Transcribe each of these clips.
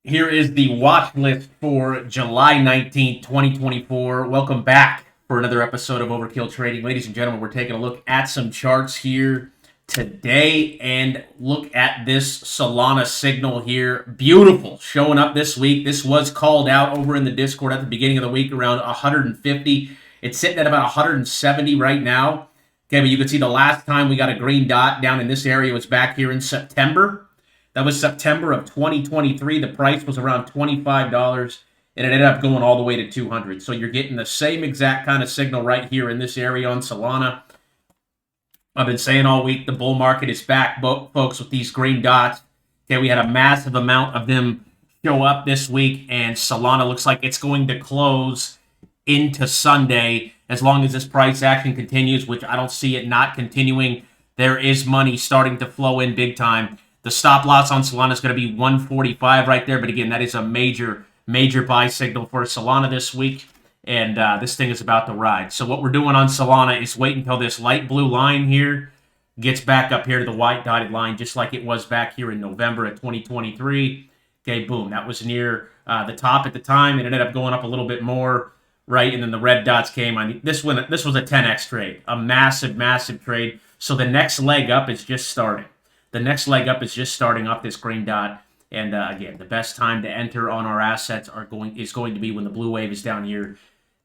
Here is the watch list for July 19th, 2024. Welcome back for another episode of Overkill Trading. Ladies and gentlemen, we're taking a look at some charts here today and look at this Solana signal here. Beautiful, showing up this week. This was called out over in the Discord at the beginning of the week around 150. It's sitting at about 170 right now. Okay, but you can see the last time we got a green dot down in this area was back here in September. That was September of 2023. The price was around $25, and it ended up going all the way to 200. So you're getting the same exact kind of signal right here in this area on Solana. I've been saying all week the bull market is back, folks, with these green dots. Okay, we had a massive amount of them show up this week, and Solana looks like it's going to close into Sunday as long as this price action continues, which I don't see it not continuing. There is money starting to flow in big time. The stop loss on Solana is going to be 145 right there. But again, that is a major buy signal for Solana this week. And this thing is about to ride. So what we're doing on Solana is wait until this light blue line here gets back up here to the white dotted line, just like it was back here in November of 2023. Okay, boom. That was near the top at the time. It ended up going up a little bit more, right? And then the red dots came on. This was a 10x trade, a massive trade. So the next leg up is just starting. The next leg up is just starting off this green dot. And again, the best time to enter on our assets is going to be when the blue wave is down here,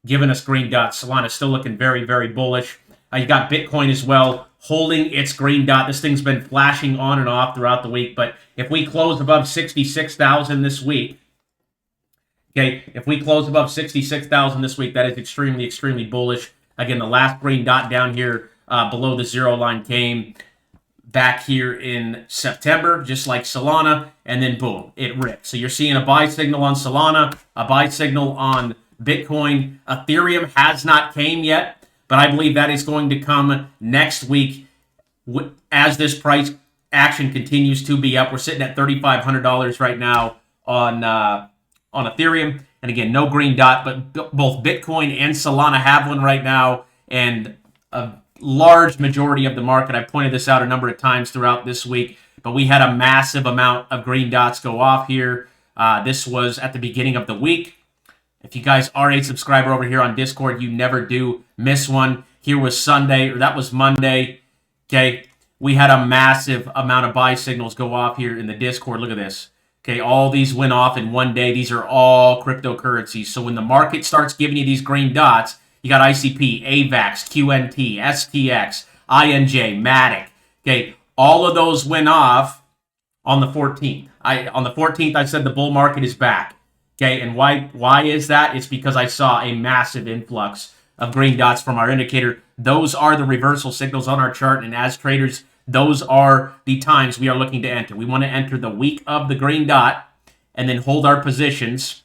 giving us green dots. Solana still looking very bullish. You got Bitcoin as well, holding its green dot. This thing's been flashing on and off throughout the week. But if we close above 66,000 this week, okay, if we close above 66,000 this week, that is extremely bullish. Again, the last green dot down here below the zero line came back here in September, just like Solana, and then boom, it ripped. So you're seeing a buy signal on Solana, a buy signal on Bitcoin. Ethereum has not came yet, but I believe that is going to come next week as this price action continues to be up. We're sitting at $3,500 right now on Ethereum. And again, no green dot, but both Bitcoin and Solana have one right now, and a large majority of the market. I pointed this out a number of times throughout this week, but we had a massive amount of green dots go off here. This was at the beginning of the week. If you guys are a subscriber over here on Discord, you never do miss one. Here was Sunday, or that was Monday. Okay, we had a massive amount of buy signals go off here in the Discord. Look at this. Okay, all these went off in one day. These are all cryptocurrencies. So when the market starts giving you these green dots, you got ICP, AVAX, QNT, STX, INJ, Matic. Okay, all of those went off on the 14th. On the 14th, I said the bull market is back. Okay, and why is that? It's because I saw a massive influx of green dots from our indicator. Those are the reversal signals on our chart, and as traders, those are the times we are looking to enter. We want to enter the week of the green dot and then hold our positions.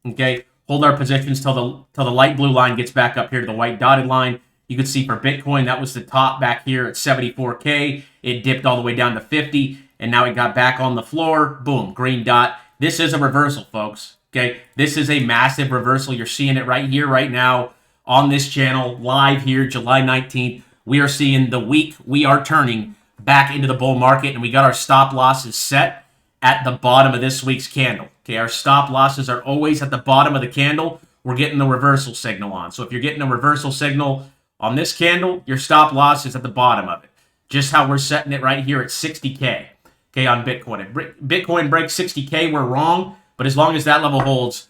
Okay, hold our positions till the light blue line gets back up here to the white dotted line. You can see for Bitcoin, that was the top back here at 74K. It dipped all the way down to 50, and now it got back on the floor. Boom, green dot. This is a reversal, folks. Okay, this is a massive reversal. You're seeing it right here, right now, on this channel, live here, July 19th. We are seeing the week we are turning back into the bull market, and we got our stop losses set at the bottom of this week's candle. Okay, our stop losses are always at the bottom of the candle. We're getting the reversal signal on. So if you're getting a reversal signal on this candle, your stop loss is at the bottom of it. Just how we're setting it right here at 60K. Okay, on Bitcoin. If Bitcoin breaks 60K, we're wrong. But as long as that level holds,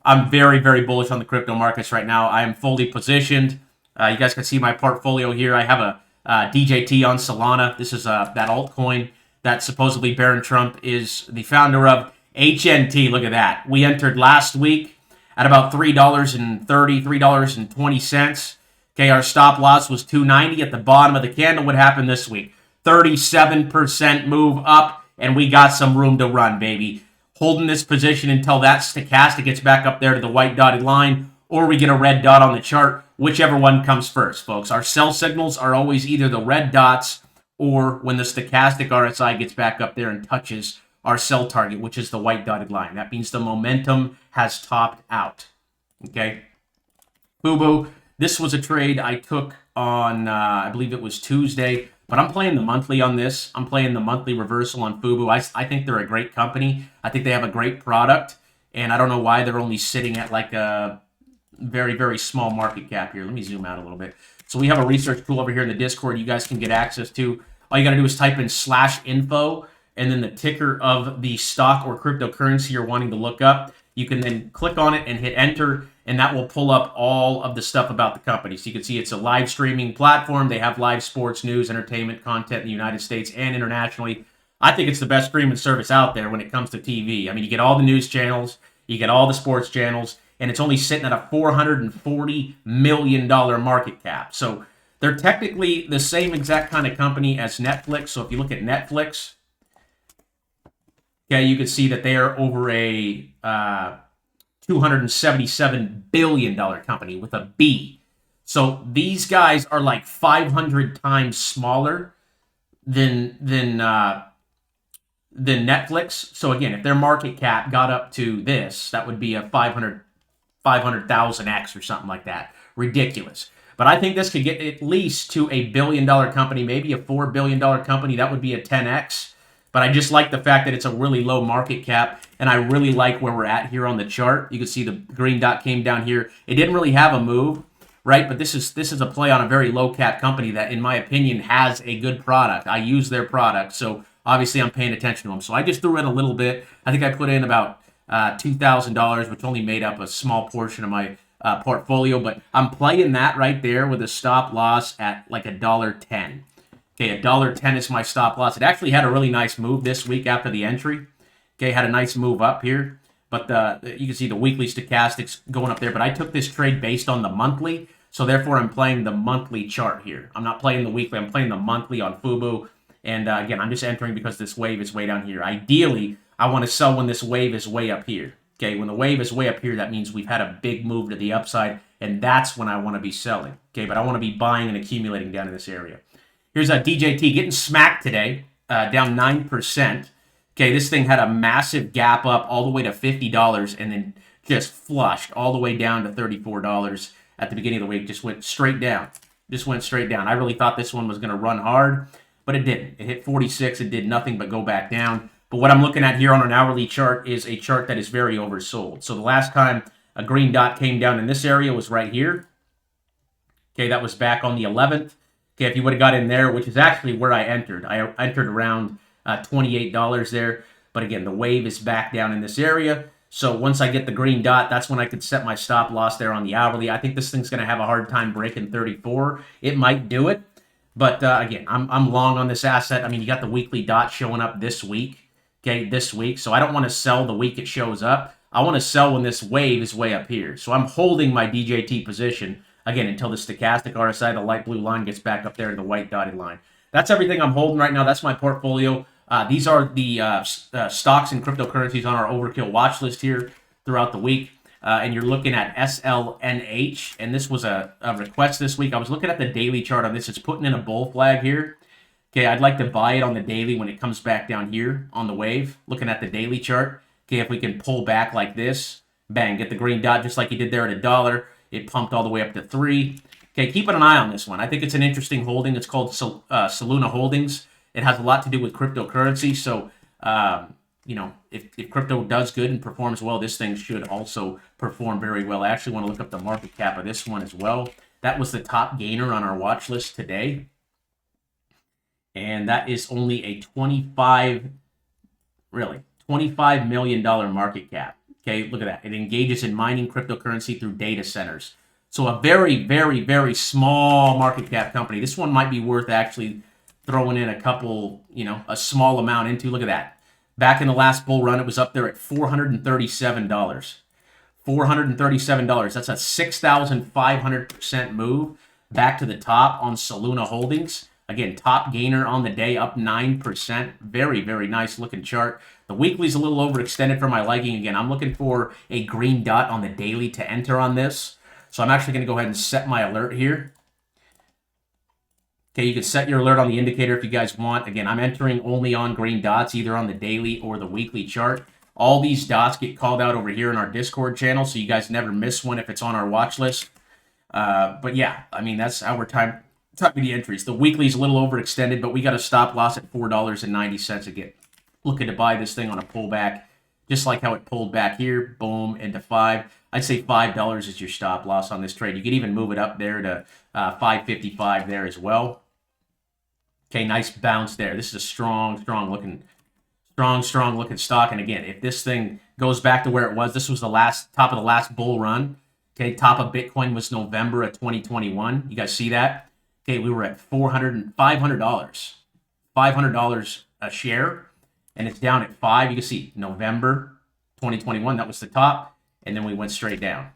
I'm very bullish on the crypto markets right now. I am fully positioned. You guys can see my portfolio here. I have a DJT on Solana. This is that altcoin that supposedly Barron Trump is the founder of. HNT, look at that. We entered last week at about $3.30, $3.20. Okay, our stop loss was $2.90 at the bottom of the candle. What happened this week? 37% move up, and we got some room to run, baby. Holding this position until that stochastic gets back up there to the white dotted line, or we get a red dot on the chart, whichever one comes first, folks. Our sell signals are always either the red dots or when the stochastic RSI gets back up there and touches our sell target, which is the white dotted line. That means the momentum has topped out. Okay? Boo-boo. This was a trade I took on, I believe it was Tuesday. But I'm playing the monthly on this. I'm playing the monthly reversal on Fubu. I think they're a great company. I think they have a great product. And I don't know why they're only sitting at like a very, very small market cap here. Let me zoom out a little bit. So we have a research tool over here in the Discord you guys can get access to. All you got to do is type in /info and then the ticker of the stock or cryptocurrency you're wanting to look up. You can then click on it and hit enter, and that will pull up all of the stuff about the company. So you can see it's a live streaming platform. They have live sports, news, entertainment content in the United States and internationally. I think it's the best streaming service out there when it comes to TV. I mean, you get all the news channels, you get all the sports channels, and it's only sitting at a $440 million market cap. So they're technically the same exact kind of company as Netflix. So if you look at Netflix, okay, you can see that they are over a $277 billion company with a B. So these guys are like 500 times smaller than Netflix. So again, if their market cap got up to this, that would be a 500,000x or something like that. Ridiculous. But I think this could get at least to a $1 billion company, maybe a $4 billion company. That would be a 10x. But I just like the fact that it's a really low market cap, and I really like where we're at here on the chart. You can see the green dot came down here. It didn't really have a move, right? But this is a play on a very low cap company that, in my opinion, has a good product. I use their product, so obviously I'm paying attention to them. So I just threw in a little bit. I think I put in about $2,000, which only made up a small portion of my portfolio. But I'm playing that right there with a stop loss at like $1.10. Okay, $1.10 is my stop loss. It actually had a really nice move this week after the entry. Okay, had a nice move up here. But you can see the weekly stochastics going up there. But I took this trade based on the monthly. So therefore, I'm playing the monthly chart here. I'm not playing the weekly. I'm playing the monthly on Fubu. And again, I'm just entering because this wave is way down here. Ideally, I want to sell when this wave is way up here. Okay, when the wave is way up here, that means we've had a big move to the upside. And that's when I want to be selling. Okay, but I want to be buying and accumulating down in this area. Here's a DJT getting smacked today, down 9%. Okay, this thing had a massive gap up all the way to $50 and then just flushed all the way down to $34 at the beginning of the week. Just went straight down. Just went straight down. I really thought this one was going to run hard, but it didn't. It hit 46. It did nothing but go back down. But what I'm looking at here on an hourly chart is a chart that is very oversold. So the last time a green dot came down in this area was right here. Okay, that was back on the 11th. Okay, if you would have got in there, which is actually where I entered around $28 there. But again, the wave is back down in this area. So once I get the green dot, that's when I could set my stop loss there on the hourly. I think this thing's going to have a hard time breaking 34. It might do it. But again, I'm long on this asset. I mean, you got the weekly dot showing up this week. Okay, this week. So I don't want to sell the week it shows up. I want to sell when this wave is way up here. So I'm holding my DJT position again, until the stochastic RSI, the light blue line, gets back up there to the white dotted line. That's everything I'm holding right now. That's my portfolio. These are the stocks and cryptocurrencies on our Overkill watch list here throughout the week. And you're looking at SLNH, and this was a request this week. I was looking at the daily chart on this. It's putting in a bull flag here. Okay, I'd like to buy it on the daily when it comes back down here on the wave. Looking at the daily chart. Okay, if we can pull back like this, bang, get the green dot just like you did there at $1. It pumped all the way up to 3. Okay, keeping an eye on this one. I think it's an interesting holding. It's called Soluna Holdings. It has a lot to do with cryptocurrency. So, if crypto does good and performs well, this thing should also perform very well. I actually want to look up the market cap of this one as well. That was the top gainer on our watch list today. And that is only a $25 million market cap. Okay, look at that. It engages in mining cryptocurrency through data centers. So a very, very, very small market cap company. This one might be worth actually throwing in a couple, a small amount into. Look at that. Back in the last bull run, it was up there at $437. $437. That's a 6,500% move back to the top on Soluna Holdings. Again, top gainer on the day, up 9%. Very, very nice looking chart. The weekly's a little overextended for my liking. Again, I'm looking for a green dot on the daily to enter on this. So I'm actually going to go ahead and set my alert here. Okay, you can set your alert on the indicator if you guys want. Again, I'm entering only on green dots, either on the daily or the weekly chart. All these dots get called out over here in our Discord channel, so you guys never miss one if it's on our watch list. But yeah, I mean, that's our time. top of the entries. The weekly's a little overextended, but we got a stop loss at $4.90 again. Looking to buy this thing on a pullback, just like how it pulled back here, boom, into 5. I'd say $5 is your stop loss on this trade. You could even move it up there to 5.55 there as well. Okay, nice bounce there. This is a strong looking stock. And again, if this thing goes back to where it was, this was the top of the last bull run. Okay, top of Bitcoin was November of 2021. You guys see that? Okay, we were at $500, $500 a share, and it's down at 5. You can see November 2021, that was the top, and then we went straight down.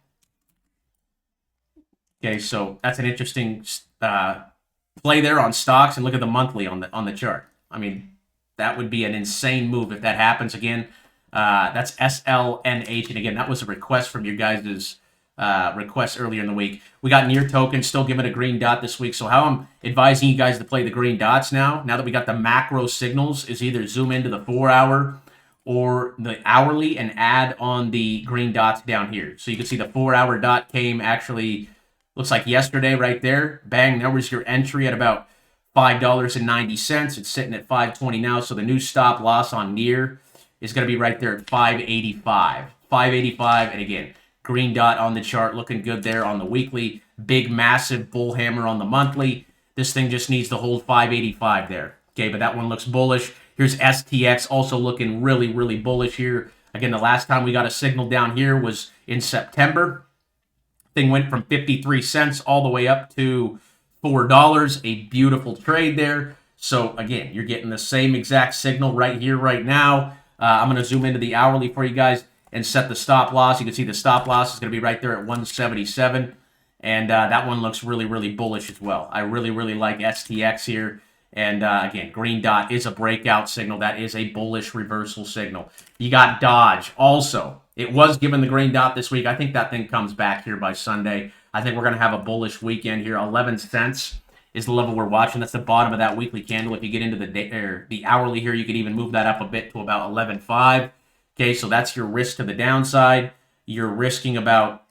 Okay, so that's an interesting play there on stocks, and look at the monthly on the chart. I mean, that would be an insane move if that happens again. That's SLNH, and again, that was a request from your guys' request earlier in the week. We got near token, still giving a green dot this week. So how I'm advising you guys to play the green dots now that we got the macro signals, is either zoom into the 4-hour or the hourly and add on the green dots down here. So you can see the 4-hour dot came actually, looks like yesterday right there. Bang, there was your entry at about $5.90. It's sitting at $5.20 now. So the new stop loss on near is going to be right there at $5.85. $5.85, and again, green dot on the chart, looking good there on the weekly. Big, massive bull hammer on the monthly. This thing just needs to hold 585 there. Okay, but that one looks bullish. Here's STX also looking really bullish here. Again, the last time we got a signal down here was in September. Thing went from 53 cents all the way up to $4. A beautiful trade there. So again, you're getting the same exact signal right here, right now. I'm going to zoom into the hourly for you guys and set the stop loss. You can see the stop loss is going to be right there at 177. And that one looks really bullish as well. I really like STX here. And again, green dot is a breakout signal. That is a bullish reversal signal. You got Dodge also. It was given the green dot this week. I think that thing comes back here by Sunday. I think we're going to have a bullish weekend here. 11 cents is the level we're watching. That's the bottom of that weekly candle. If you get into the hourly here, you could even move that up a bit to about 11.5. Okay, so that's your risk to the downside. You're risking about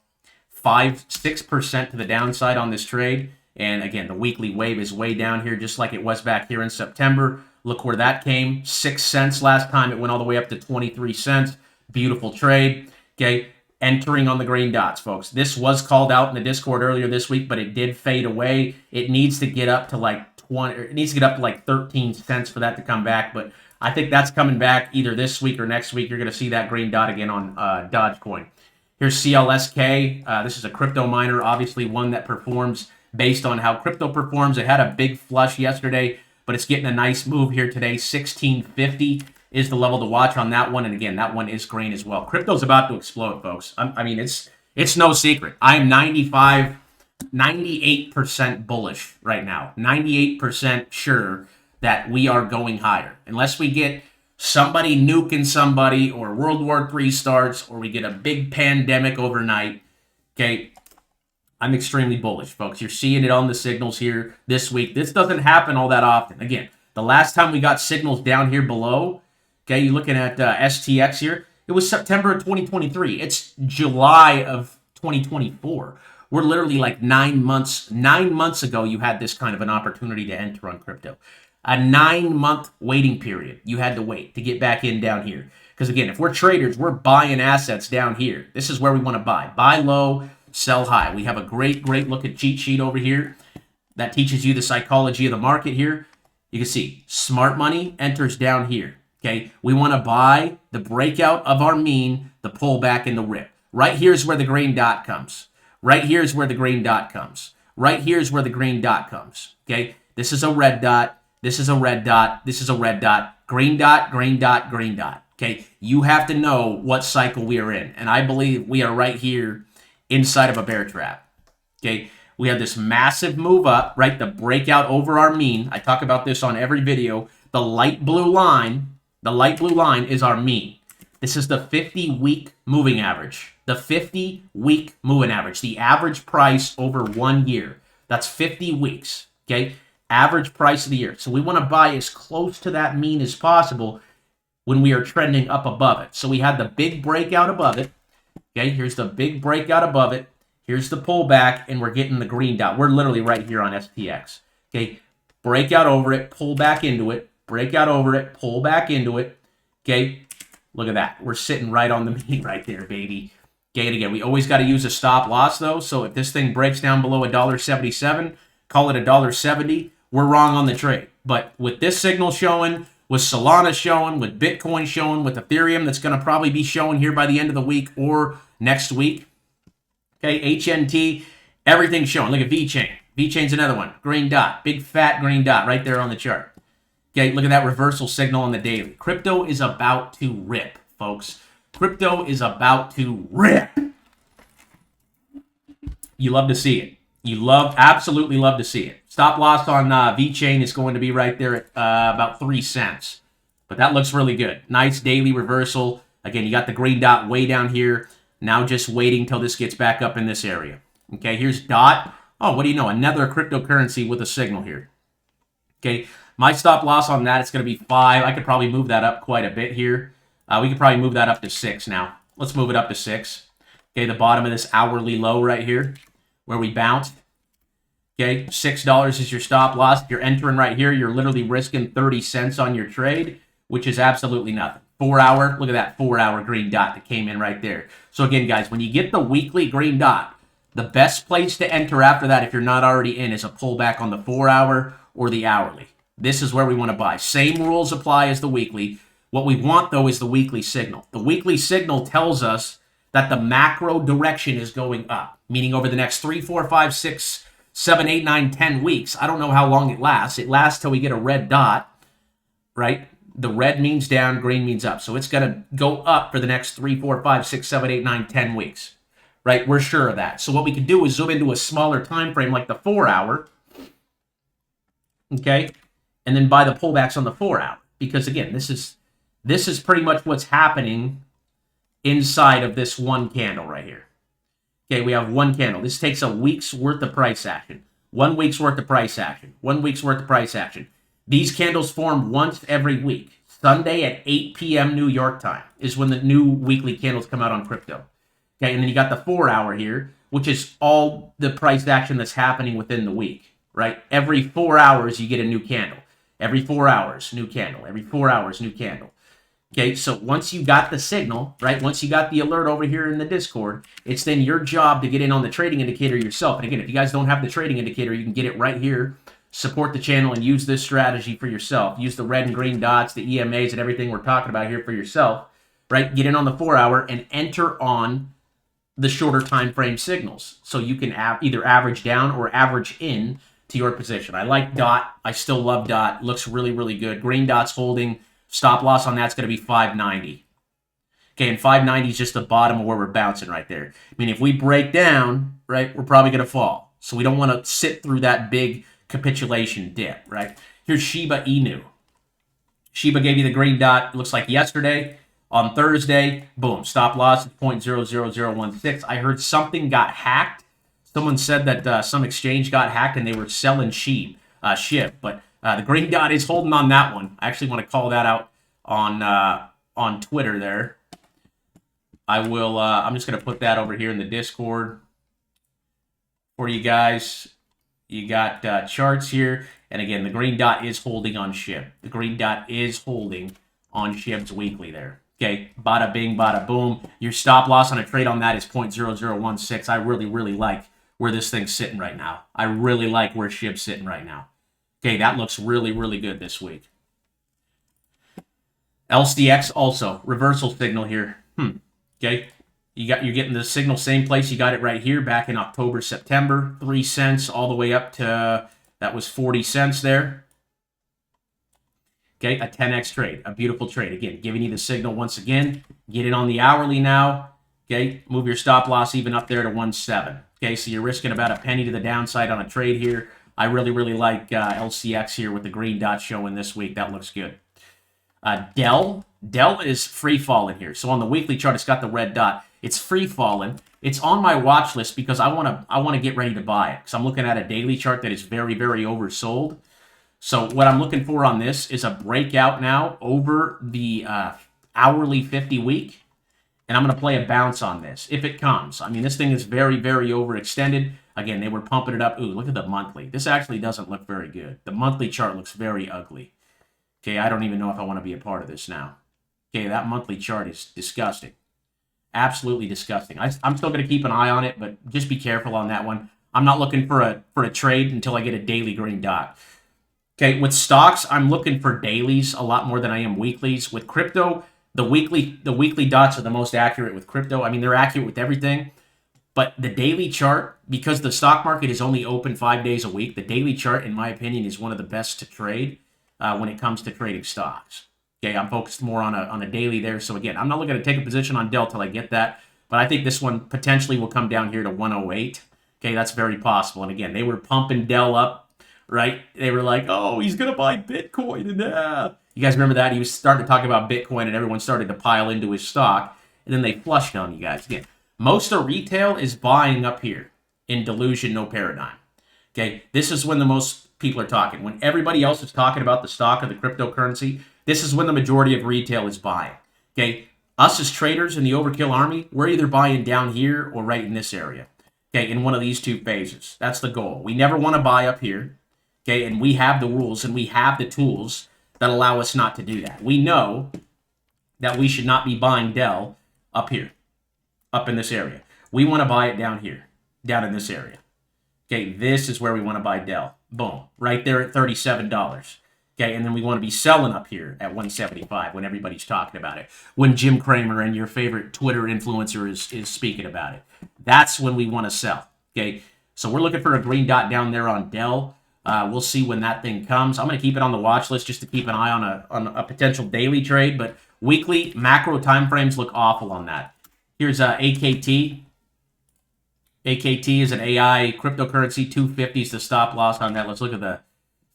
6% to the downside on this trade. And again, the weekly wave is way down here, just like it was back here in September. Look where that came. 6 cents last time. It went all the way up to 23 cents. Beautiful trade. Okay, entering on the green dots, folks. This was called out in the Discord earlier this week, but it did fade away. It needs to get up to like 13 cents for that to come back, but I think that's coming back either this week or next week. You're going to see that green dot again on Dogecoin. Here's CLSK. This is a crypto miner, obviously one that performs based on how crypto performs. It had a big flush yesterday, but it's getting a nice move here today. 1650 is the level to watch on that one. And again, that one is green as well. Crypto's about to explode, folks. I mean, it's no secret. I am 98% bullish right now. 98% sure that we are going higher. Unless we get somebody nuking somebody, or World War III starts, or we get a big pandemic overnight, okay, I'm extremely bullish, folks. You're seeing it on the signals here this week. This doesn't happen all that often. Again, the last time we got signals down here below, okay, you're looking at STX here, it was September of 2023. It's July of 2024. We're literally like 9 months. 9 months ago, you had this kind of an opportunity to enter on crypto. A 9-month waiting period you had to wait to get back in down here. Because again, if we're traders, we're buying assets down here. This is where we want to buy. Buy low, sell high. We have a great look at cheat sheet over here that teaches you the psychology of the market here. You can see smart money enters down here. Okay, we want to buy the breakout of our mean, the pullback, and the rip. Right here is where the green dot comes. Right here is where the green dot comes. Right here is where the green dot comes. Okay, this is a red dot. This is a red dot. This is a red dot. Green dot, green dot, green dot. Okay, you have to know what cycle we are in. And I believe we are right here inside of a bear trap. Okay, we have this massive move up, right? The breakout over our mean. I talk about this on every video. The light blue line is our mean. This is the 50-week moving average. The 50-week moving average. The average price over 1 year. That's 50 weeks. Okay, average price of the year. So we want to buy as close to that mean as possible when we are trending up above it. So we had the big breakout above it. Okay, here's the big breakout above it. Here's the pullback, and we're getting the green dot. We're literally right here on SPX. Okay, break out over it, pull back into it, break out over it, pull back into it. Okay, look at that. We're sitting right on the meat right there, baby. Okay, and again, we always got to use a stop loss, though. So if this thing breaks down below $1.77, call it $1.70. We're wrong on the trade. But with this signal showing, with Solana showing, with Bitcoin showing, with Ethereum that's going to probably be showing here by the end of the week or next week. Okay, HNT, everything's showing. Look at VeChain. VeChain's another one. Green dot. Big fat green dot right there on the chart. Okay, look at that reversal signal on the daily. Crypto is about to rip, folks. Crypto is about to rip. You love to see it. You absolutely love to see it. Stop loss on VeChain is going to be right there at about 3 cents. But that looks really good. Nice daily reversal. Again, you got the green dot way down here. Now just waiting till this gets back up in this area. Okay, here's DOT. Oh, what do you know? Another cryptocurrency with a signal here. Okay, my stop loss on that is going to be 5. I could probably move that up quite a bit here. We could probably move that up to 6 now. Let's move it up to 6. Okay, the bottom of this hourly low right here where we bounced. Okay, $6 is your stop loss. If you're entering right here, you're literally risking 30 cents on your trade, which is absolutely nothing. 4 hour, look at that 4 hour green dot that came in right there. So again, guys, when you get the weekly green dot, the best place to enter after that, if you're not already in, is a pullback on the 4 hour or the hourly. This is where we want to buy. Same rules apply as the weekly. What we want, though, is the weekly signal. The weekly signal tells us that the macro direction is going up, meaning over the next 3, 4, 5, 6, 7, 8, 9, 10 weeks. I don't know how long it lasts. It lasts till we get a red dot, right? The red means down, green means up. So it's going to go up for the next 3, 4, 5, 6, 7, 8, 9, 10 weeks, right? We're sure of that. So what we can do is zoom into a smaller time frame like the 4 hour, okay? And then buy the pullbacks on the 4 hour. Because again, this is pretty much what's happening inside of this one candle right here. Okay, we have one candle. This takes a week's worth of price action. 1 week's worth of price action. 1 week's worth of price action. These candles form once every week. Sunday at 8 p.m. New York time is when the new weekly candles come out on crypto. Okay, and then you got the 4 hour here, which is all the price action that's happening within the week, right? Every 4 hours, you get a new candle. Every 4 hours, new candle. Every 4 hours, new candle. Okay, so once you got the signal, right, once you got the alert over here in the Discord, it's then your job to get in on the trading indicator yourself. And again, if you guys don't have the trading indicator, you can get it right here. Support the channel and use this strategy for yourself. Use the red and green dots, the EMAs, and everything we're talking about here for yourself, right? Get in on the 4 hour and enter on the shorter time frame signals. So you can either average down or average in to your position. I like DOT. I still love DOT. Looks really, really good. Green dot's holding. Stop loss on that's going to be 590. Okay, and 590 is just the bottom of where we're bouncing right there. I mean, if we break down, right, we're probably going to fall. So we don't want to sit through that big capitulation dip, right? Here's Shiba Inu. Shiba gave you the green dot, looks like yesterday. On Thursday, boom, stop loss at 0.00016. I heard something got hacked. Someone said that some exchange got hacked and they were selling SHIB, but the green dot is holding on that one. I actually want to call that out on Twitter there. I will. I'm just going to put that over here in the Discord for you guys. You got charts here, and again, the green dot is holding on SHIB. The green dot is holding on SHIB's weekly there. Okay, bada bing, bada boom. Your stop loss on a trade on that is 0.0016. I really, really like where this thing's sitting right now. I really like where SHIB's sitting right now. Okay, that looks really, really good this week. LCX also, reversal signal here. Okay, you're getting the signal same place. You got it right here back in October, September. 3 cents all the way up to, that was 40 cents there. Okay, a 10x trade, a beautiful trade. Again, giving you the signal once again. Get in on the hourly now. Okay, move your stop loss even up there to 1.7. Okay, so you're risking about a penny to the downside on a trade here. I really, really like LCX here with the green dot showing this week. That looks good. Dell is free falling here. So on the weekly chart, it's got the red dot. It's free falling. It's on my watch list because I want to get ready to buy it. Because I'm looking at a daily chart that is very, very oversold. So what I'm looking for on this is a breakout now over the hourly 50 week. and I'm going to play a bounce on this if it comes. I mean, this thing is very, very overextended. Again, they were pumping it up. Ooh, look at the monthly. This actually doesn't look very good. The monthly chart looks very ugly. Okay, I don't even know if I want to be a part of this now. Okay, that monthly chart is disgusting. Absolutely disgusting. I'm still going to keep an eye on it, but just be careful on that one. I'm not looking for a trade until I get a daily green dot. Okay, with stocks, I'm looking for dailies a lot more than I am weeklies. With crypto, the weekly dots are the most accurate with crypto. I mean, they're accurate with everything, but the daily chart, because the stock market is only open 5 days a week, the daily chart, in my opinion, is one of the best to trade when it comes to trading stocks. Okay, I'm focused more on a daily there. So again, I'm not looking to take a position on Dell till I get that, but I think this one potentially will come down here to 108. Okay, that's very possible. And again, they were pumping Dell up, right? They were like, oh, he's going to buy Bitcoin. And you guys remember that? He was starting to talk about Bitcoin and everyone started to pile into his stock. And then they flushed on you guys. Again, most of retail is buying up here in delusion, no paradigm. Okay, this is when the most people are talking. When everybody else is talking about the stock or the cryptocurrency, this is when the majority of retail is buying. Okay, us as traders in the Overkill Army, we're either buying down here or right in this area. Okay, in one of these two phases. That's the goal. We never want to buy up here. Okay, and we have the rules and we have the tools that allow us not to do that. We know that we should not be buying Dell up here, up in this area. We want to buy it down here, down in this area. Okay, this is where we want to buy Dell. Boom, right there at $37. Okay, and then we want to be selling up here at 175 when everybody's talking about it. When Jim Cramer and your favorite Twitter influencer is speaking about it. That's when we want to sell. Okay, so we're looking for a green dot down there on Dell. We'll see when that thing comes. I'm going to keep it on the watch list just to keep an eye on a potential daily trade, but weekly macro timeframes look awful on that. Here's AKT. AKT is an AI cryptocurrency. 250 is the stop loss on that. Let's look at the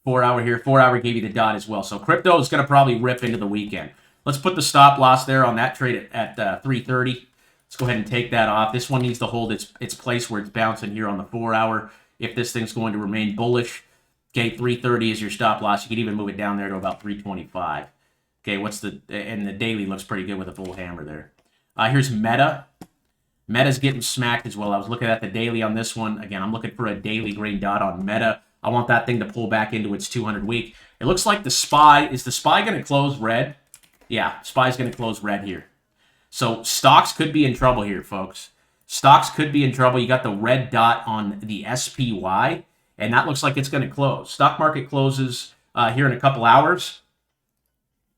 4 hour here. 4 hour gave you the dot as well. So crypto is going to probably rip into the weekend. Let's put the stop loss there on that trade at 330. Let's go ahead and take that off. This one needs to hold its place where it's bouncing here on the 4 hour. If this thing's going to remain bullish, okay, 330 is your stop loss. You could even move it down there to about 325. Okay, and the daily looks pretty good with a bull hammer there. Here's Meta. Meta's getting smacked as well. I was looking at the daily on this one. Again, I'm looking for a daily green dot on Meta. I want that thing to pull back into its 200 week. It looks like the SPY, is the SPY going to close red? Yeah, SPY's going to close red here. So stocks could be in trouble here, folks. Stocks could be in trouble. You got the red dot on the SPY, and that looks like it's going to close. Stock market closes here in a couple hours.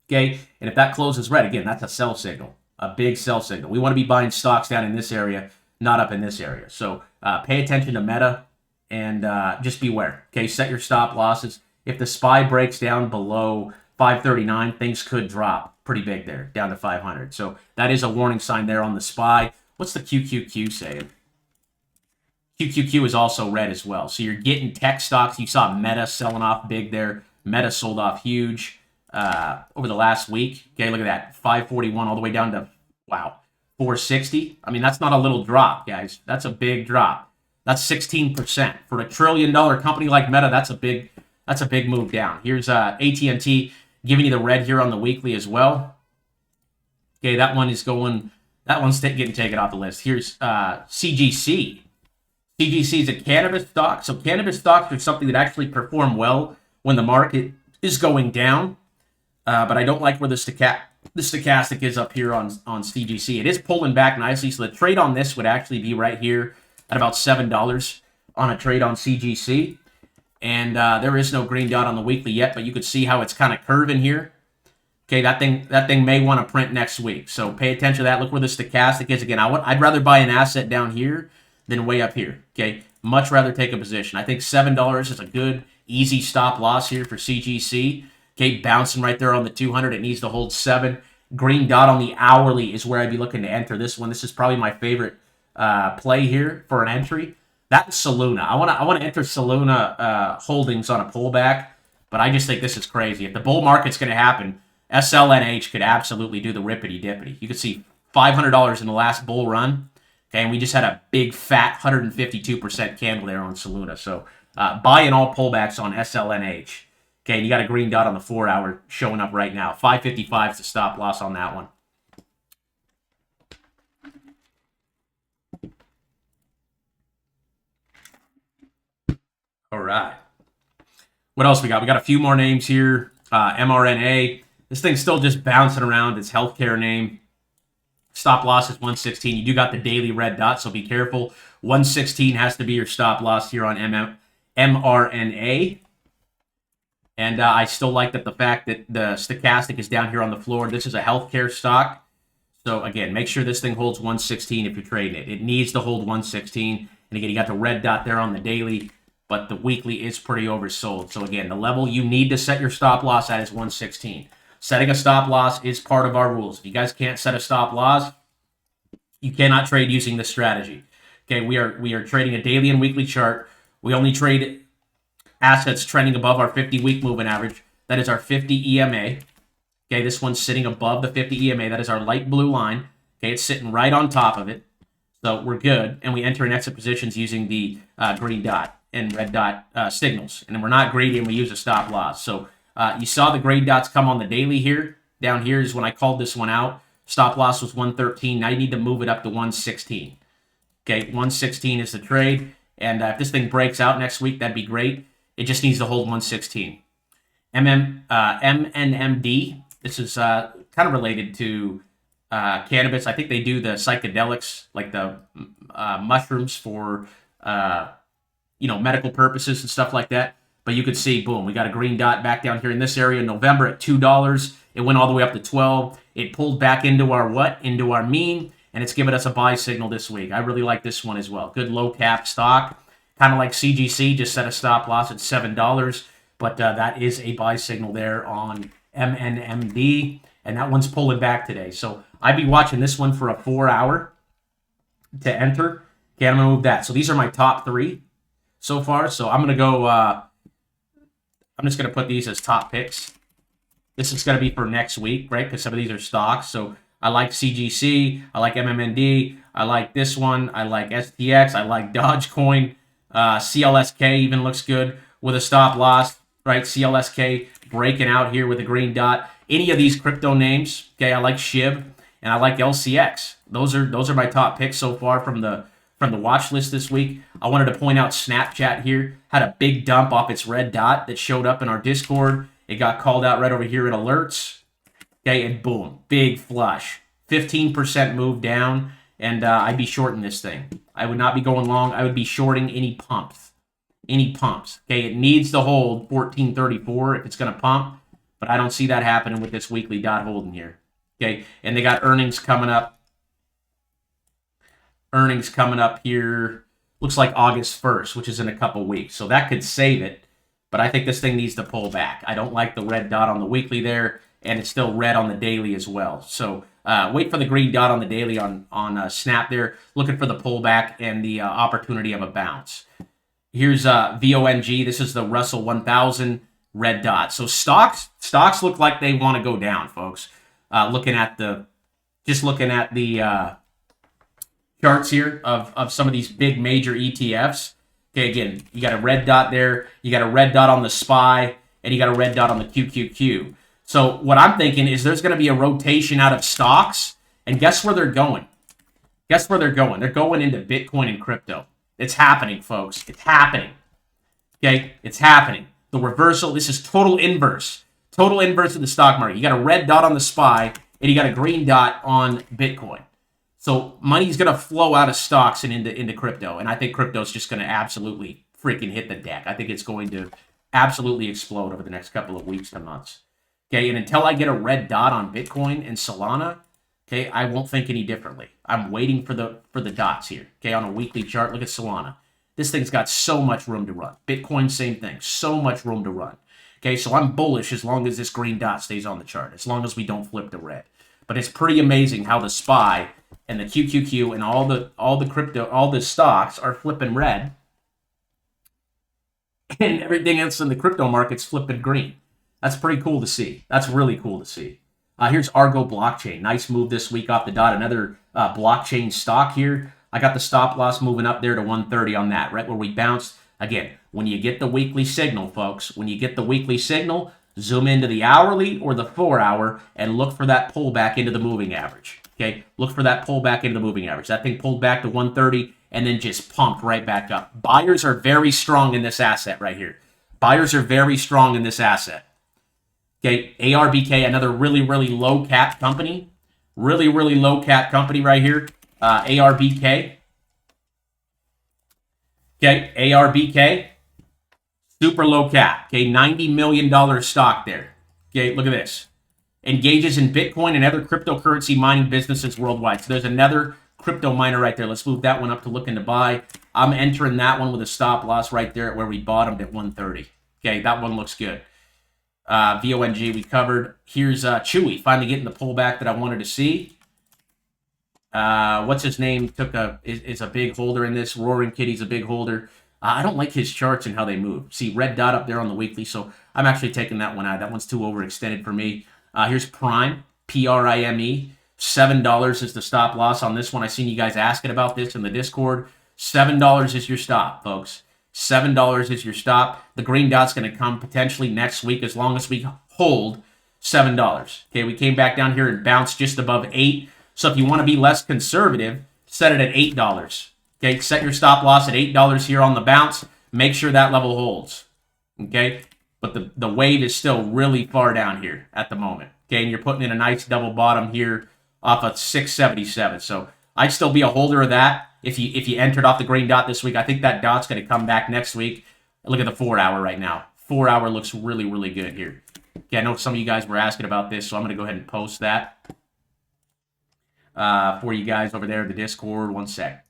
Okay, and if that closes red, again, that's a sell signal. A big sell signal. We want to be buying stocks down in this area, not up in this area. So pay attention to Meta and just beware. Okay, set your stop losses. If the SPY breaks down below 539, things could drop pretty big there, down to 500. So that is a warning sign there on the SPY. What's the QQQ saying? QQQ is also red as well. So you're getting tech stocks. You saw Meta selling off big there. Meta sold off huge over the last week. Okay, look at that. 541 all the way down to, wow, 460. I mean, that's not a little drop, guys. That's a big drop. That's 16%. For a $1 trillion company like Meta, that's a big move down. Here's AT&T giving you the red here on the weekly as well. Okay, that one's getting taken off the list. Here's CGC. CGC is a cannabis stock. So cannabis stocks are something that actually perform well when the market is going down. But I don't like where the stochastic is up here on CGC. It is pulling back nicely. So the trade on this would actually be right here at about $7 on a trade on CGC. And there is no green dot on the weekly yet, but you could see how it's kind of curving here. Okay, that thing may want to print next week. So pay attention to that. Look where the stochastic is. Again, I'd rather buy an asset down here than way up here. Okay, much rather take a position. I think $7 is a good, easy stop loss here for CGC. Okay, bouncing right there on the 200. It needs to hold 7. Green dot on the hourly is where I'd be looking to enter this one. This is probably my favorite play here for an entry. That's Soluna. I want to enter Soluna holdings on a pullback, but I just think this is crazy. If the bull market's going to happen, SLNH could absolutely do the rippity-dippity. You could see $500 in the last bull run, okay, and we just had a big, fat 152% candle there on Soluna. So buying all pullbacks on SLNH. Okay, and you got a green dot on the 4 hour showing up right now. 555 is the stop loss on that one. right. What else we got? We got a few more names here. mRNA. This thing's still just bouncing around. Its healthcare name. Stop loss is 116. You do got the daily red dot, so be careful. 116 has to be your stop loss here on mRNA. And I still like the fact that the stochastic is down here on the floor. This is a healthcare stock. So, again, make sure this thing holds 116 if you're trading it. It needs to hold 116. And, again, you got the red dot there on the daily, but the weekly is pretty oversold. So, again, the level you need to set your stop loss at is 116. Setting a stop loss is part of our rules. If you guys can't set a stop loss, you cannot trade using this strategy. Okay, we are trading a daily and weekly chart. We only trade assets trending above our 50-week moving average. That is our 50 EMA. Okay, this one's sitting above the 50 EMA. That is our light blue line. Okay, it's sitting right on top of it. So we're good. And we enter in exit positions using the green dot and red dot signals. And then we're not greedy and we use a stop loss. So you saw the green dots come on the daily here. Down here is when I called this one out. Stop loss was 113. Now you need to move it up to 116. Okay, 116 is the trade. And if this thing breaks out next week, that'd be great. It just needs to hold 116. MNMD. This is kind of related to cannabis. I think they do the psychedelics, like the mushrooms for medical purposes and stuff like that. But you could see, boom, we got a green dot back down here in this area in November at $2. It went all the way up to 12. It pulled back into our what? Into our mean, and it's given us a buy signal this week. I really like this one as well. Good low cap stock. Kind of like CGC, just set a stop loss at $7. But that is a buy signal there on MNMD, and that one's pulling back today. So I'd be watching this one for a 4-hour to enter. Okay, I'm going to move that. So these are my top 3 so far. So I'm going to go, I'm just going to put these as top picks. This is going to be for next week, right? Because some of these are stocks. So I like CGC. I like MMND. I like this one. I like STX. I like Dogecoin. CLSK even looks good with a stop loss, right? CLSK breaking out here with a green dot. Any of these crypto names, okay? I like SHIB and I like LCX. Those are my top picks so far from the watch list this week. I wanted to point out Snapchat here had a big dump off its red dot that showed up in our Discord. It got called out right over here in alerts. Okay, and boom, big flush. 15% move down, and I'd be shorting this thing. I would not be going long. I would be shorting any pumps. Any pumps. Okay, it needs to hold 1434 if it's going to pump, but I don't see that happening with this weekly dot holding here. Okay, and they got earnings coming up. Earnings coming up here. Looks like August 1st, which is in a couple weeks. So that could save it, but I think this thing needs to pull back. I don't like the red dot on the weekly there, and it's still red on the daily as well. So wait for the green dot on the daily on Snap there. Looking for the pullback and the opportunity of a bounce. Here's VONG. This is the Russell 1000 red dot. So stocks look like they want to go down, folks. Looking at the charts here of some of these big major ETFs. Okay, again, you got a red dot there. You got a red dot on the SPY, and you got a red dot on the QQQ. So what I'm thinking is there's going to be a rotation out of stocks, and guess where they're going? Guess where they're going? They're going into Bitcoin and crypto. It's happening, folks. It's happening. Okay? It's happening. The reversal, this is total inverse. Total inverse of the stock market. You got a red dot on the SPY, and you got a green dot on Bitcoin. So money's going to flow out of stocks and into crypto, and I think crypto is just going to absolutely freaking hit the deck. I think it's going to absolutely explode over the next couple of weeks to months. Okay, and until I get a red dot on Bitcoin and Solana, okay, I won't think any differently. I'm waiting for the dots here. Okay, on a weekly chart, look at Solana. This thing's got so much room to run. Bitcoin, same thing, so much room to run. Okay, so I'm bullish as long as this green dot stays on the chart, as long as we don't flip to red. But it's pretty amazing how the SPY and the QQQ and all the crypto, all the stocks are flipping red, and everything else in the crypto market's flipping green. That's pretty cool to see. That's really cool to see. Here's Argo Blockchain. Nice move this week off the dot. Another blockchain stock here. I got the stop loss moving up there to 130 on that, right where we bounced. Again, when you get the weekly signal, folks, when you get the weekly signal, zoom into the hourly or the 4-hour and look for that pullback into the moving average. Okay, look for that pullback into the moving average. That thing pulled back to 130 and then just pumped right back up. Buyers are very strong in this asset right here. Buyers are very strong in this asset. Okay, ARBK, another really, really low cap company. Really, really low cap company right here. ARBK. Okay, ARBK. Super low cap. Okay, $90 million stock there. Okay, look at this. Engages in Bitcoin and other cryptocurrency mining businesses worldwide. So there's another crypto miner right there. Let's move that one up to looking to buy. I'm entering that one with a stop loss right there at where we bottomed at 130. Okay, that one looks good. VONG we covered. Here's Chewy, finally getting the pullback that I wanted to see. What's his name? Is a big holder in this. Roaring Kitty's a big holder. I don't like his charts and how they move. See, red dot up there on the weekly, so I'm actually taking that one out. That one's too overextended for me. Here's Prime, PRIME. $7 is the stop loss on this one. I seen you guys asking about this in the Discord. $7 is your stop, folks. $7 is your stop. The green dot's going to come potentially next week as long as we hold $7. Okay, we came back down here and bounced just above 8. So if you want to be less conservative, set it at $8. Okay, set your stop loss at $8 here on the bounce. Make sure that level holds. Okay, but the wave is still really far down here at the moment. Okay, and you're putting in a nice double bottom here off of 677. So I'd still be a holder of that if you entered off the green dot this week. I think that dot's going to come back next week. Look at the 4 hour right now. 4 hour looks really, really good here. Okay, I know some of you guys were asking about this, so I'm going to go ahead and post that for you guys over there in the Discord. One sec.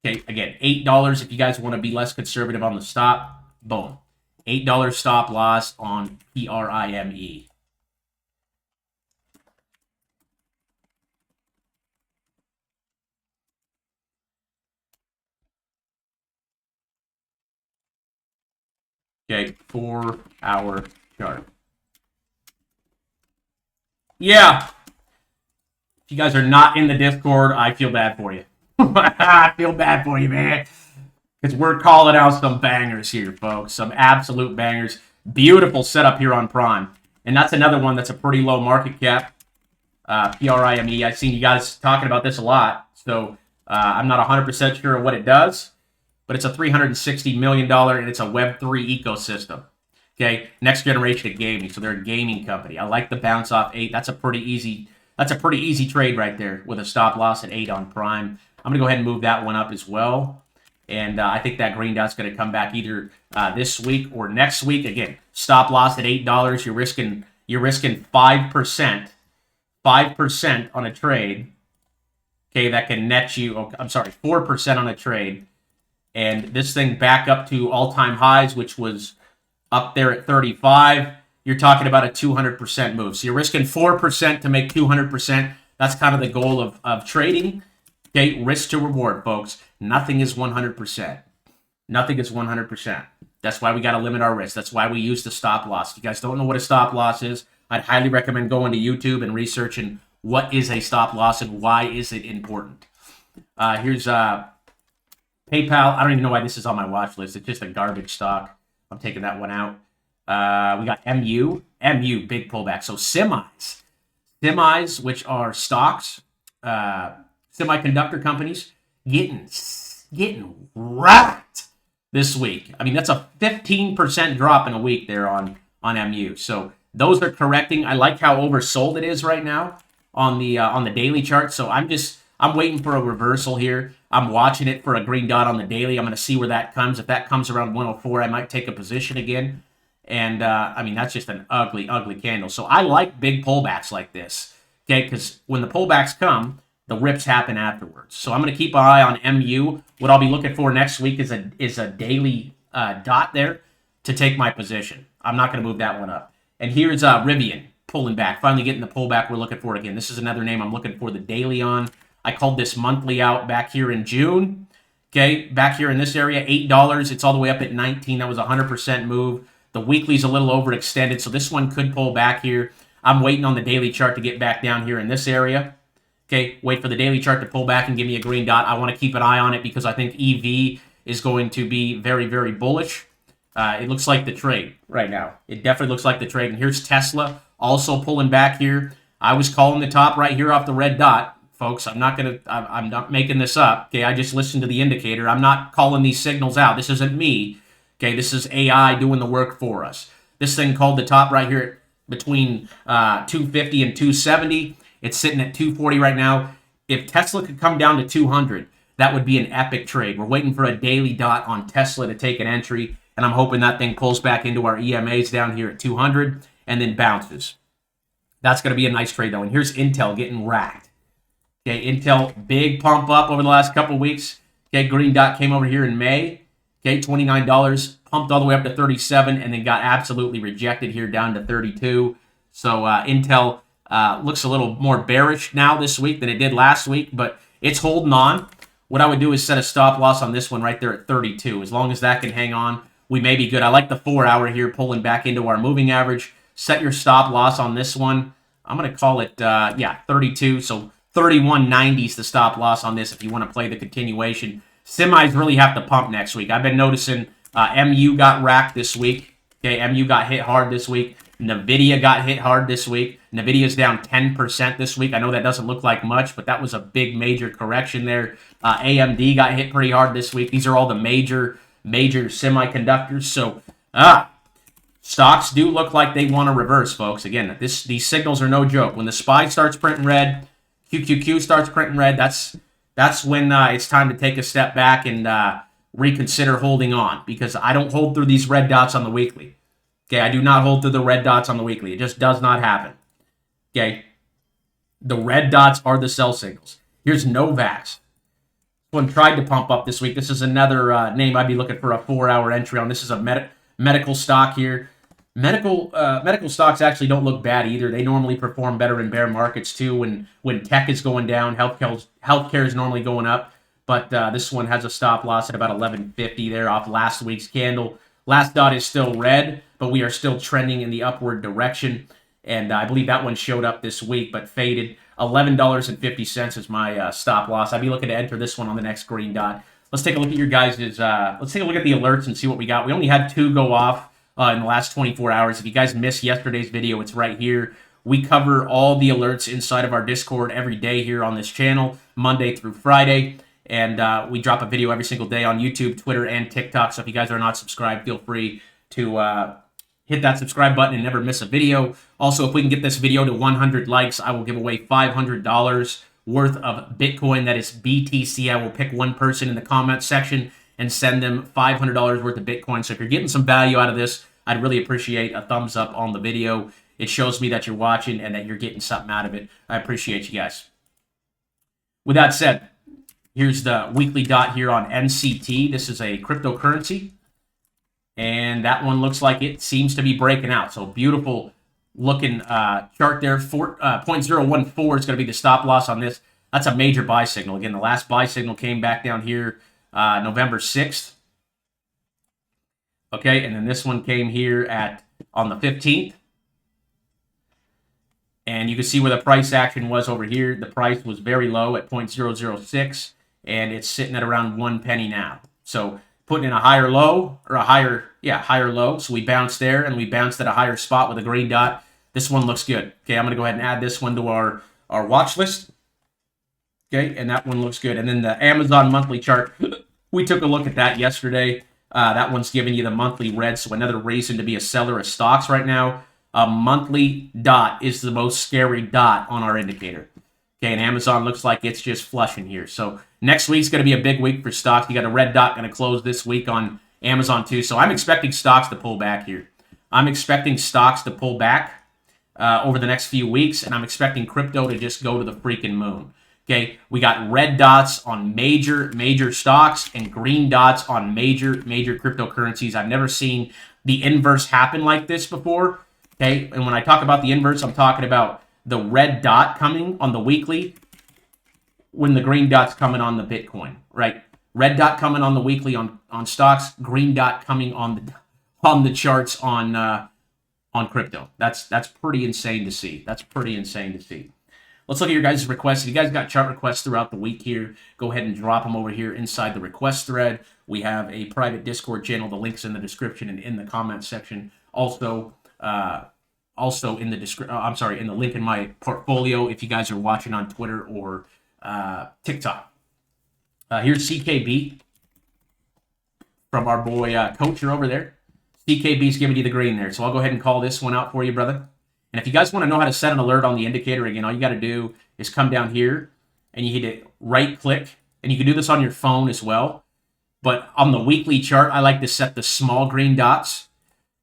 Okay, again, $8 if you guys want to be less conservative on the stop. Boom. $8 stop loss on PRIME. Okay, 4 hour chart. Yeah. If you guys are not in the Discord, I feel bad for you. I feel bad for you, man. Because we're calling out some bangers here, folks. Some absolute bangers. Beautiful setup here on Prime. And that's another one that's a pretty low market cap. PRIME. I've seen you guys talking about this a lot. So I'm not 100% sure what it does. But it's a $360 million and it's a Web3 ecosystem. Okay, next generation of gaming. So they're a gaming company. I like the bounce off 8. That's a pretty easy trade right there with a stop loss at 8 on Prime. I'm going to go ahead and move that one up as well. And I think that green dot's going to come back either this week or next week. Again, stop loss at $8. You're risking 5%. 5% on a trade. Okay, that can net you, 4% on a trade. And this thing back up to all-time highs, which was up there at 35. You're talking about a 200% move. So you're risking 4% to make 200%. That's kind of the goal of trading. Okay, risk to reward, folks. Nothing is 100%. Nothing is 100%. That's why we got to limit our risk. That's why we use the stop loss. If you guys don't know what a stop loss is, I'd highly recommend going to YouTube and researching what is a stop loss and why is it important. Here's PayPal. I don't even know why this is on my watch list. It's just a garbage stock. I'm taking that one out. We got MU, big pullback. So semis, which are stocks, semiconductor companies, getting wrecked this week. I mean, that's a 15% drop in a week there on MU. So those are correcting. I like how oversold it is right now on the daily chart. So I'm waiting for a reversal here. I'm watching it for a green dot on the daily. I'm going to see where that comes. If that comes around 104, I might take a position again. And, I mean, that's just an ugly, ugly candle. So I like big pullbacks like this, okay? Because when the pullbacks come, the rips happen afterwards. So I'm going to keep an eye on MU. What I'll be looking for next week is a daily dot there to take my position. I'm not going to move that one up. And here's Rivian pulling back, finally getting the pullback we're looking for again. This is another name I'm looking for the daily on. I called this monthly out back here in June. Okay, back here in this area, $8. It's all the way up at 19. That was a 100% move. The weekly's a little overextended, so this one could pull back here. I'm waiting on the daily chart to get back down here in this area. Okay, wait for the daily chart to pull back and give me a green dot. I want to keep an eye on it because I think EV is going to be very, very bullish. It looks like the trade right now. It definitely looks like the trade. And here's Tesla also pulling back here. I was calling the top right here off the red dot. folks. I'm not making this up. Okay, I just listened to the indicator. I'm not calling these signals out. This isn't me. Okay, this is AI doing the work for us. This thing called the top right here between 250 and 270. It's sitting at 240 right now. If Tesla could come down to 200, that would be an epic trade. We're waiting for a daily dot on Tesla to take an entry, and I'm hoping that thing pulls back into our EMAs down here at 200 and then bounces. That's going to be a nice trade, though. And here's Intel getting racked. Okay, Intel, big pump up over the last couple of weeks. Okay, green dot came over here in May. Okay, $29, pumped all the way up to 37, and then got absolutely rejected here down to 32. So Intel looks a little more bearish now this week than it did last week, but it's holding on. What I would do is set a stop loss on this one right there at 32. As long as that can hang on, we may be good. I like the 4 hour here pulling back into our moving average. Set your stop loss on this one. I'm going to call it, 32. So 31.90 is the stop loss on this if you want to play the continuation. Semis really have to pump next week. I've been noticing MU got racked this week. Okay, MU got hit hard this week. NVIDIA got hit hard this week. NVIDIA's down 10% this week. I know that doesn't look like much, but that was a big, major correction there. AMD got hit pretty hard this week. These are all the major semiconductors. So, stocks do look like they want to reverse, folks. Again, these signals are no joke. When the SPY starts printing red, QQQ starts printing red, that's when it's time to take a step back and reconsider holding on, because I don't hold through these red dots on the weekly. Okay, I do not hold through the red dots on the weekly. It just does not happen. Okay, the red dots are the sell signals. Here's Novax. One tried to pump up this week. This is another name I'd be looking for a 4 hour entry on. This is a medical stock here. Medical stocks actually don't look bad either. They normally perform better in bear markets too. When tech is going down, healthcare is normally going up. But this one has a stop loss at about 11.50 there off last week's candle. Last dot is still red, but we are still trending in the upward direction. And I believe that one showed up this week, but faded. $11.50 is my stop loss. I'd be looking to enter this one on the next green dot. Let's take a look at your guys'. Let's take a look at the alerts and see what we got. We only had 2 go off in the last 24 hours. If you guys missed yesterday's video, it's right here. We cover all the alerts inside of our Discord every day here on this channel, Monday through Friday. And we drop a video every single day on YouTube, Twitter, and TikTok. So if you guys are not subscribed, feel free to hit that subscribe button and never miss a video. Also, if we can get this video to 100 likes, I will give away $500 worth of Bitcoin. That is BTC. I will pick one person in the comments section and send them $500 worth of Bitcoin. So if you're getting some value out of this, I'd really appreciate a thumbs up on the video. It shows me that you're watching and that you're getting something out of it. I appreciate you guys. With that said, here's the weekly dot here on NCT. This is a cryptocurrency. And that one looks like it seems to be breaking out. So beautiful looking chart there. 0.014 is going to be the stop loss on this. That's a major buy signal. Again, the last buy signal came back down here November 6th. Okay, and then this one came here on the 15th. And you can see where the price action was over here. The price was very low at 0.006, and it's sitting at around 1 penny now. So putting in a higher low, or higher low. So we bounced there, and we bounced at a higher spot with a green dot. This one looks good. Okay, I'm going to go ahead and add this one to our watch list. Okay, and that one looks good. And then the Amazon monthly chart, we took a look at that yesterday. That one's giving you the monthly red, so another reason to be a seller of stocks right now. A monthly dot is the most scary dot on our indicator. Okay, and Amazon looks like it's just flushing here. So next week's going to be a big week for stocks. You got a red dot going to close this week on Amazon too. So I'm expecting stocks to pull back here. I'm expecting stocks to pull back over the next few weeks, and I'm expecting crypto to just go to the freaking moon. Okay, we got red dots on major stocks and green dots on major cryptocurrencies. I've never seen the inverse happen like this before. Okay, and when I talk about the inverse, I'm talking about the red dot coming on the weekly when the green dot's coming on the Bitcoin, right? Red dot coming on the weekly on stocks, green dot coming on the charts on crypto. That's pretty insane to see. That's pretty insane to see. Let's look at your guys' requests. If you guys got chart requests throughout the week here, go ahead and drop them over here inside the request thread. We have a private Discord channel. The link's in the description and in the comment section. Also in the link in my portfolio if you guys are watching on Twitter or TikTok. Here's CKB from our boy Coacher over there. CKB's giving you the green there. So I'll go ahead and call this one out for you, brother. And if you guys want to know how to set an alert on the indicator, again, all you got to do is come down here and you hit it right click. And you can do this on your phone as well. But on the weekly chart, I like to set the small green dots.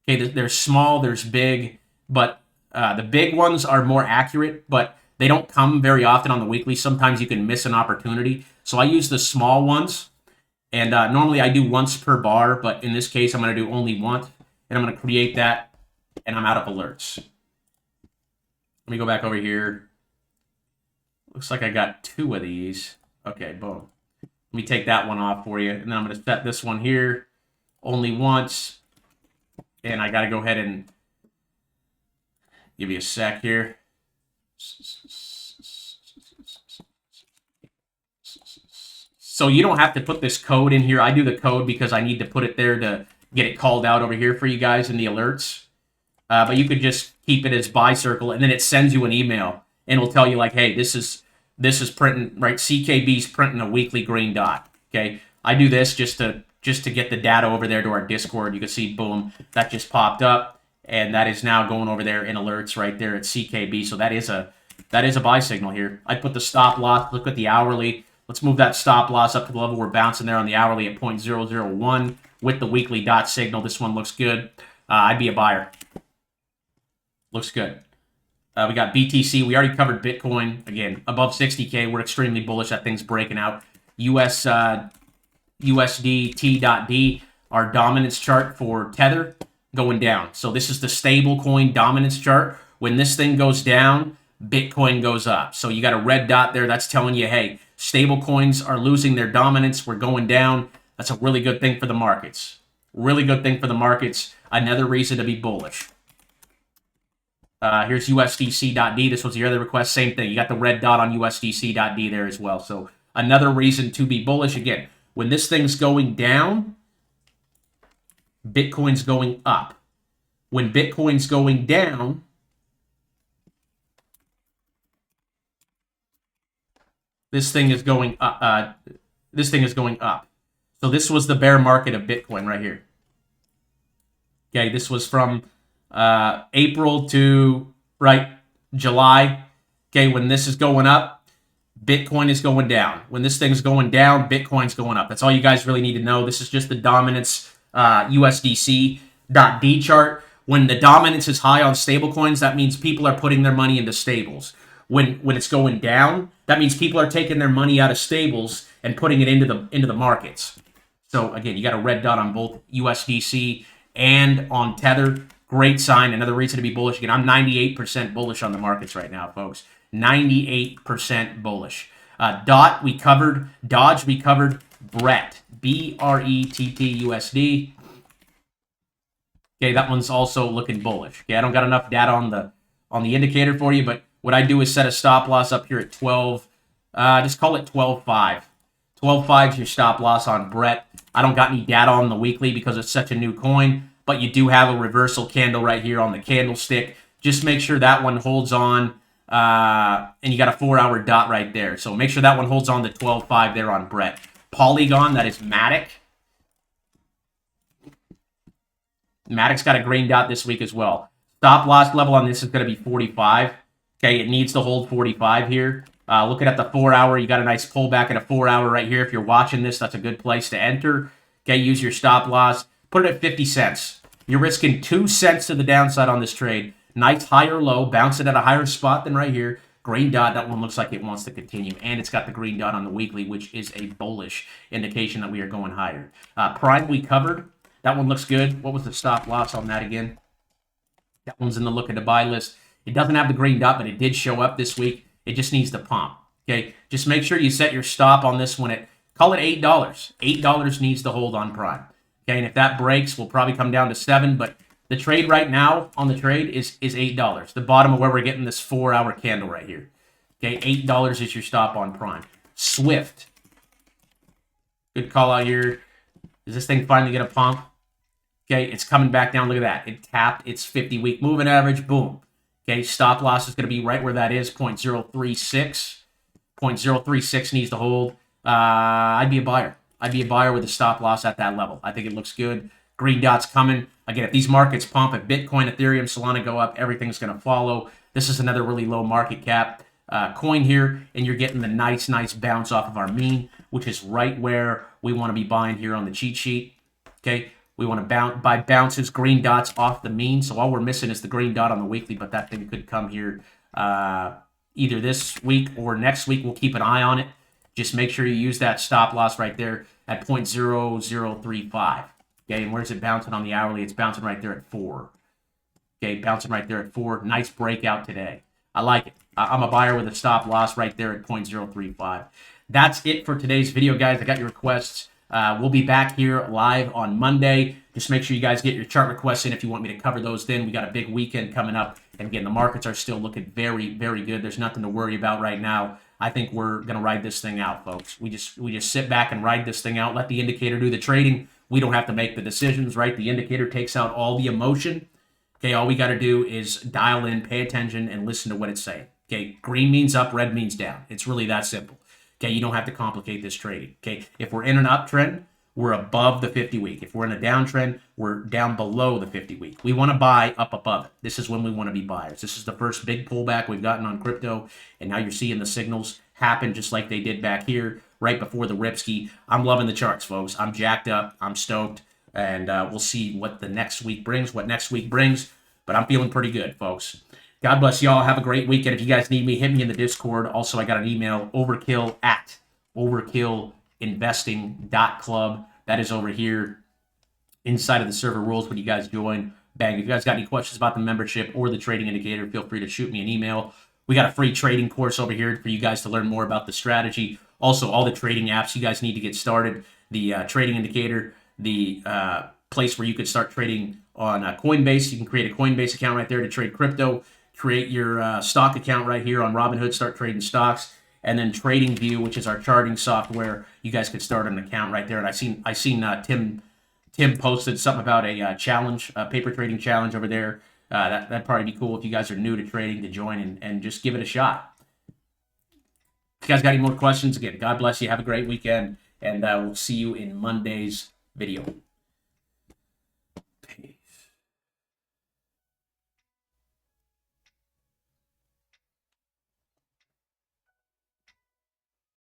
Okay, there's small, there's big, but the big ones are more accurate, but they don't come very often on the weekly. Sometimes you can miss an opportunity. So I use the small ones. And normally I do once per bar, but in this case, I'm going to do only once. And I'm going to create that, and I'm out of alerts. Let me go back over here. Looks like I got 2 of these. Okay, boom. Let me take that one off for you. And then I'm going to set this one here only once. And I got to go ahead and give you a sec here. So you don't have to put this code in here. I do the code because I need to put it there to get it called out over here for you guys in the alerts. But you could just keep it as buy circle, and then it sends you an email, and it'll tell you like, hey, this is printing, right? CKB's printing a weekly green dot. Okay, I do this just to get the data over there to our Discord. You can see, boom, that just popped up, and that is now going over there in alerts right there at CKB. So that is a buy signal here. I put the stop loss. Look at the hourly. Let's move that stop loss up to the level we're bouncing there on the hourly at 0.001 with the weekly dot signal. This one looks good. I'd be a buyer. Looks good. We got BTC. We already covered Bitcoin. Again, above 60K. We're extremely bullish. That thing's breaking out. USD T.D, our dominance chart for Tether, going down. So this is the stable coin dominance chart. When this thing goes down, Bitcoin goes up. So you got a red dot there. That's telling you, hey, stable coins are losing their dominance. We're going down. That's a really good thing for the markets. Really good thing for the markets. Another reason to be bullish. Here's USDC.D. This was the other request. Same thing. You got the red dot on USDC.D there as well. So another reason to be bullish. Again, when this thing's going down, Bitcoin's going up. When Bitcoin's going down, this thing is going up. So this was the bear market of Bitcoin right here. Okay, this was from April to July. Okay, when this is going up, Bitcoin is going down. When this thing's going down, Bitcoin's going up. That's all you guys really need to know. This is just the dominance USDC.D chart. When the dominance is high on stablecoins, that means people are putting their money into stables. When it's going down, that means people are taking their money out of stables and putting it into the markets. So again, you got a red dot on both USDC and on Tether. Great sign. Another reason to be bullish. Again, I'm 98% bullish on the markets right now, folks. 98% bullish. DOT we covered. Dodge we covered. Brett. BRETT-USD. Okay, that one's also looking bullish. Okay, I don't got enough data on the indicator for you, but what I do is set a stop loss up here at 12. Just call it 12.5. 12.5 is your stop loss on Brett. I don't got any data on the weekly because it's such a new coin, but you do have a reversal candle right here on the candlestick. Just make sure that one holds on, and you got a 4-hour dot right there. So make sure that one holds on to 12.5 there on Brett. Polygon, that is Matic. Matic's got a green dot this week as well. Stop loss level on this is going to be 45. Okay, it needs to hold 45 here. Looking at the 4-hour, you got a nice pullback at a 4-hour right here. If you're watching this, that's a good place to enter. Okay, use your stop loss. Put it at 50 cents. You're risking 2 cents to the downside on this trade. Nice higher low, bouncing at a higher spot than right here. Green dot, that one looks like it wants to continue. And it's got the green dot on the weekly, which is a bullish indication that we are going higher. Prime we covered. That one looks good. What was the stop loss on that again? That one's in the look at the buy list. It doesn't have the green dot, but it did show up this week. It just needs to pump. Okay, just make sure you set your stop on this one at, call it $8. $8 needs to hold on Prime. Okay, and if that breaks, we'll probably come down to 7, but the trade right now on the trade is $8. The bottom of where we're getting this 4-hour candle right here. Okay, $8 is your stop on Prime. Swift. Good call out here. Is this thing finally going to pump? Okay, it's coming back down. Look at that. It tapped its 50-week moving average. Boom. Okay, stop loss is going to be right where that is, 0.036. 0.036 needs to hold. I'd be a buyer. I'd be a buyer with a stop loss at that level. I think it looks good. Green dot's coming. Again, if these markets pump, if Bitcoin, Ethereum, Solana go up, everything's going to follow. This is another really low market cap coin here, and you're getting the nice bounce off of our mean, which is right where we want to be buying here on the cheat sheet. Okay, we want to buy bounces, green dots off the mean. So all we're missing is the green dot on the weekly, but that thing could come here either this week or next week. We'll keep an eye on it. Just make sure you use that stop loss right there at 0.0035. Okay, and where's it bouncing on the hourly? It's bouncing right there at 4. Okay, bouncing right there at 4. Nice breakout today. I like it. I'm a buyer with a stop loss right there at 0.035. That's it for today's video, guys. I got your requests. We'll be back here live on Monday. Just make sure you guys get your chart requests in if you want me to cover those then. We got a big weekend coming up. And again, the markets are still looking very good. There's nothing to worry about right now. I think we're going to ride this thing out, folks. We just sit back and ride this thing out. Let the indicator do the trading. We don't have to make the decisions, right? The indicator takes out all the emotion. Okay, all we got to do is dial in, pay attention, and listen to what it's saying. Okay, green means up, red means down. It's really that simple. Okay, you don't have to complicate this trading. Okay, if we're in an uptrend, we're above the 50-week. If we're in a downtrend, we're down below the 50-week. We want to buy up above it. This is when we want to be buyers. This is the first big pullback we've gotten on crypto, and now you're seeing the signals happen just like they did back here right before the Ripski. I'm loving the charts, folks. I'm jacked up. I'm stoked, and we'll see what the next week brings, but I'm feeling pretty good, folks. God bless y'all. Have a great weekend. If you guys need me, hit me in the Discord. Also, I got an email, overkill@overkillinvesting.club. That is over here inside of the server rules when you guys join. Bang. If you guys got any questions about the membership or the trading indicator, feel free to shoot me an email. We got a free trading course over here for you guys to learn more about the strategy. Also, all the trading apps you guys need to get started. The trading indicator, the place where you could start trading on Coinbase. You can create a Coinbase account right there to trade crypto. Create your stock account right here on Robinhood. Start trading stocks. And then TradingView, which is our charting software. You guys could start an account right there. And I seen Tim posted something about a challenge, a paper trading challenge over there. That'd probably be cool if you guys are new to trading to join and just give it a shot. If you guys got any more questions, again, God bless you. Have a great weekend. And we'll see you in Monday's video.